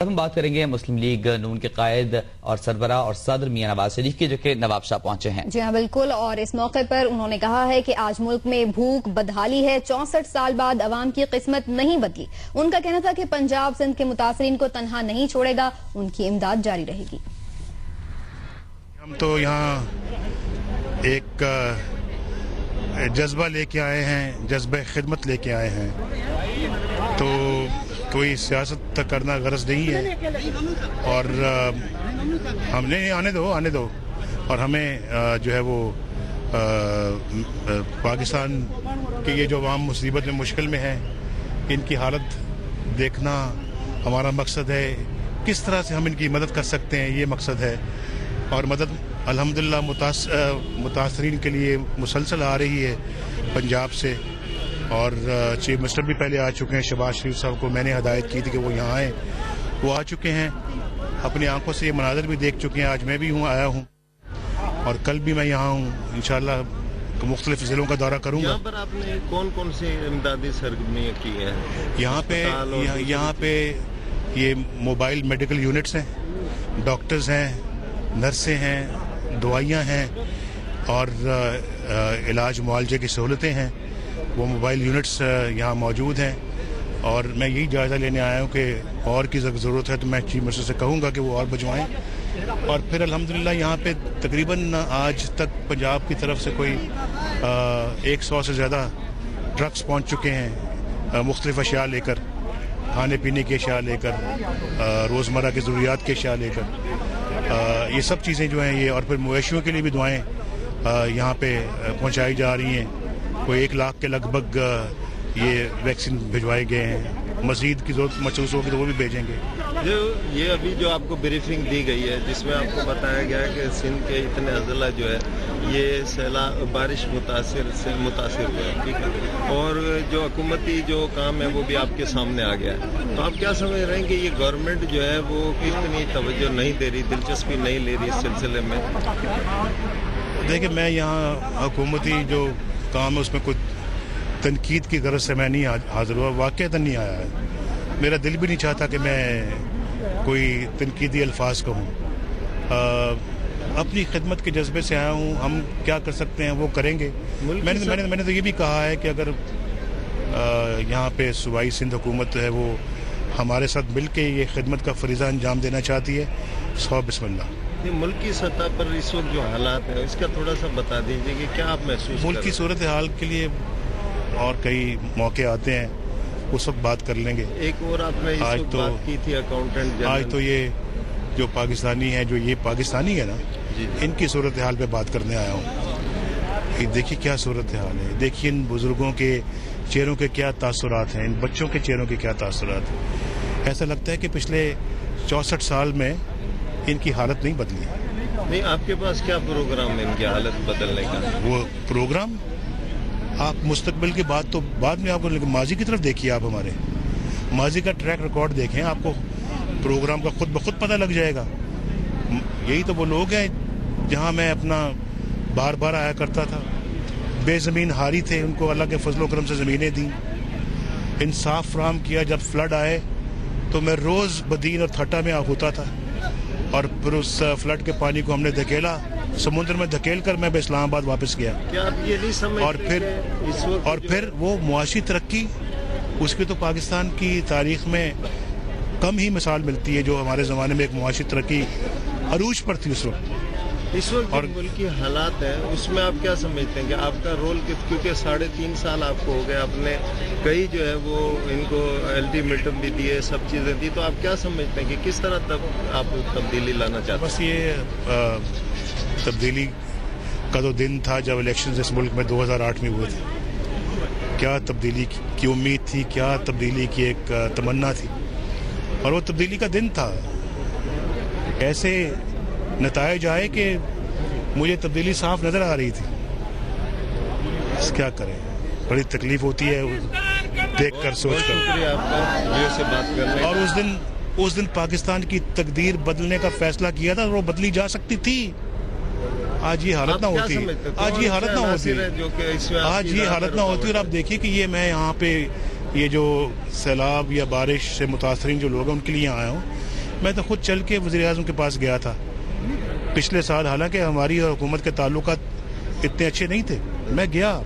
ہم بات کریں گے مسلم لیگ نون کے قائد اور سربراہ اور صدر میاں نواز شریف کی، جو کہ نواب شاہ پہنچے ہیں۔ جی ہاں بالکل، اور اس موقع پر انہوں نے کہا ہے کہ آج ملک میں بھوک بدحالی ہے، 64 سال بعد عوام کی قسمت نہیں بدلی۔ ان کا کہنا تھا کہ پنجاب سندھ کے متاثرین کو تنہا نہیں چھوڑے گا، ان کی امداد جاری رہے گی۔ ہم تو یہاں ایک جذبہ لے کے آئے ہیں، جذبہ خدمت لے کے آئے ہیں، تو کوئی سیاست کرنا غرض نہیں ہے، اور ہم نے آنے دو اور ہمیں جو ہے وہ پاکستان کے یہ جو عوام مصیبت میں مشکل میں ہے، ان کی حالت دیکھنا ہمارا مقصد ہے۔ کس طرح سے ہم ان کی مدد کر سکتے ہیں، یہ مقصد ہے، اور مدد الحمدللہ متاثرین کے لیے مسلسل آ رہی ہے پنجاب سے، اور چیف منسٹر بھی پہلے آ چکے ہیں، شہباز شریف صاحب کو میں نے ہدایت کی تھی کہ وہ یہاں آئیں، وہ آ چکے ہیں، اپنی آنکھوں سے یہ مناظر بھی دیکھ چکے ہیں۔ آج میں بھی آیا ہوں، اور کل بھی میں یہاں ہوں، انشاءاللہ مختلف ضلعوں کا دورہ کروں گا۔ یہاں پر آپ نے کون کون سی امدادی سرگرمیاں کی ہیں؟ یہاں پہ یہ موبائل میڈیکل یونٹس ہیں، ڈاکٹرز ہیں، نرسیں ہیں، دوائیاں ہیں، اور علاج معالجے کی سہولتیں ہیں، وہ موبائل یونٹس یہاں موجود ہیں، اور میں یہی جائزہ لینے آیا ہوں کہ اور کی ضرورت ہے تو میں چیف منسٹر سے کہوں گا کہ وہ اور بھجوائیں، اور پھر الحمدللہ یہاں پہ تقریباً آج تک پنجاب کی طرف سے کوئی 100 سے زیادہ ٹرکس پہنچ چکے ہیں، مختلف اشیاء لے کر، کھانے پینے کی اشیاء لے کر، روزمرہ کی ضروریات کی اشیاء لے کر، یہ سب چیزیں جو ہیں یہ، اور پھر مویشیوں کے لیے بھی دعائیں یہاں پہ پہنچائی جا رہی ہیں۔ کوئی 1 لاکھ کے لگ بھگ یہ ویکسین بھجوائے گئے ہیں، مزید کی ضرورت محسوس ہوگی تو وہ بھی بھیجیں گے۔ یہ ابھی جو آپ کو بریفنگ دی گئی ہے، جس میں آپ کو بتایا گیا ہے کہ سندھ کے اتنے اضلاع جو ہے یہ سیلاب بارش سے متاثر ہوئے، ٹھیک ہے، اور جو حکومتی جو کام ہے وہ بھی آپ کے سامنے آ گیا ہے، تو آپ کیا سمجھ رہے ہیں کہ یہ گورنمنٹ جو ہے وہ اتنی توجہ نہیں دے رہی، دلچسپی نہیں لے رہی اس سلسلے میں؟ دیکھیں، میں یہاں حکومتی جو کام ہے اس میں کچھ تنقید کی غرض سے میں نہیں حاضر ہوا، واقعتاً نہیں آیا ہے، میرا دل بھی نہیں چاہتا کہ میں کوئی تنقیدی الفاظ کہوں، اپنی خدمت کے جذبے سے آیا ہوں، ہم کیا کر سکتے ہیں وہ کریں گے۔ میں نے تو یہ بھی کہا ہے کہ اگر یہاں پہ صوبائی سندھ حکومت ہے وہ ہمارے ساتھ مل کے یہ خدمت کا فریضہ انجام دینا چاہتی ہے، سو بسم اللہ۔ ملکی سطح پر اس وقت جو حالات ہیں اس کا تھوڑا سا بتا دیجیے کہ کیا آپ محسوس ملک کی صورتحال کے لیے اور کئی موقع آتے ہیں، اس وقت بات کر لیں گے۔ ایک اور آپ نے آج تو بات کی تھی اکاؤنٹنٹ جنرل، آج تو یہ جو پاکستانی ہے، جو یہ پاکستانی ہے نا، ان کی صورتحال پہ بات کرنے آیا ہوں۔ دیکھیے کیا صورتحال ہے، دیکھیے ان بزرگوں کے چہروں کے کیا تاثرات ہیں، ان بچوں کے چہروں کے کیا تاثرات ہیں۔ ایسا لگتا ہے کہ پچھلے 64 سال میں ان کی حالت نہیں بدلی۔ نہیں، آپ کے پاس کیا پروگرام ہے ان کی حالت بدلنے کا؟ وہ پروگرام آپ مستقبل کی بات تو بعد میں آپ کو، لیکن ماضی کی طرف دیکھیے، آپ ہمارے ماضی کا ٹریک ریکارڈ دیکھیں، آپ کو پروگرام کا خود بخود پتہ لگ جائے گا۔ یہی تو وہ لوگ ہیں جہاں میں اپنا بار بار آیا کرتا تھا، بے زمین ہاری تھے، ان کو اللہ کے فضل و کرم سے زمینیں دیں، انصاف فراہم کیا۔ جب فلڈ آئے تو میں روز بدین اور تھٹا میں ہوتا تھا، اور پھر اس فلڈ کے پانی کو ہم نے دھکیلا، سمندر میں دھکیل کر میں اسلام آباد واپس گیا۔ کیا آپ یہ نہیں سمجھتے اور پھر وہ معاشی ترقی، اس کی تو پاکستان کی تاریخ میں کم ہی مثال ملتی ہے جو ہمارے زمانے میں ایک معاشی ترقی عروج پر تھی اس وقت اور ملکی حالات ہیں، اس میں آپ کیا سمجھتے ہیں کہ آپ کا رول، کیونکہ 3.5 سال آپ کو ہو گئے، آپ نے کئی جو ہے وہ ان کو الٹیمیٹم بھی دیے، سب چیزیں دی، تو آپ کیا سمجھتے ہیں کہ کس طرح آپ تبدیلی لانا چاہتے ہیں؟ بس یہ تبدیلی کا تو دن تھا جب الیکشنز اس ملک میں 2008 میں ہوئے تھے، کیا تبدیلی کی امید تھی، کیا تبدیلی کی ایک تمنا تھی، اور وہ تبدیلی کا دن تھا۔ ایسے نتائج آئے کہ مجھے تبدیلی صاف نظر آ رہی تھی، کیا کریں، بڑی تکلیف ہوتی ہے دیکھ کر، سوچ کر۔ شکریہ آپ کا سے بات کرنے، اور اس دن پاکستان کی تقدیر بدلنے کا فیصلہ کیا تھا، وہ بدلی جا سکتی تھی۔ آج یہ حالت نہ ہوتی، اور آپ دیکھیے کہ یہ میں یہاں پہ یہ جو سیلاب یا بارش سے متاثرین جو لوگ ہیں ان کے لیے آیا ہوں، میں تو خود چل کے وزیر اعظم کے پاس گیا تھا پچھلے سال، حالانکہ ہماری اور حکومت کے تعلقات اتنے اچھے نہیں تھے. میں گیا،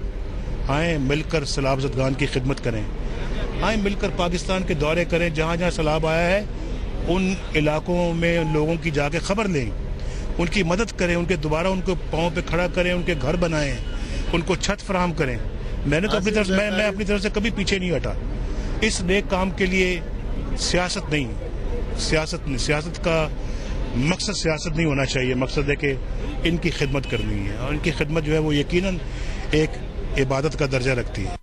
آئیں مل کر سیلاب زدگان کی خدمت کریں، آئیں مل کر پاکستان کے دورے کریں، جہاں جہاں سیلاب آیا ہے ان علاقوں میں لوگوں کی جا کے خبر لیں، ان کی مدد کریں، ان کے دوبارہ ان کو پاؤں پہ کھڑا کریں، ان کے گھر بنائیں، ان کو چھت فراہم کریں. میں نے تو اپنی طرف سے کبھی پیچھے نہیں ہٹا. اس نیک کام کے لیے سیاست نہیں، سیاست کا مقصد سیاست نہیں ہونا چاہیے. مقصد ہے کہ ان کی خدمت کرنی ہے، اور ان کی خدمت جو ہے وہ یقیناً ایک عبادت کا درجہ رکھتی ہے.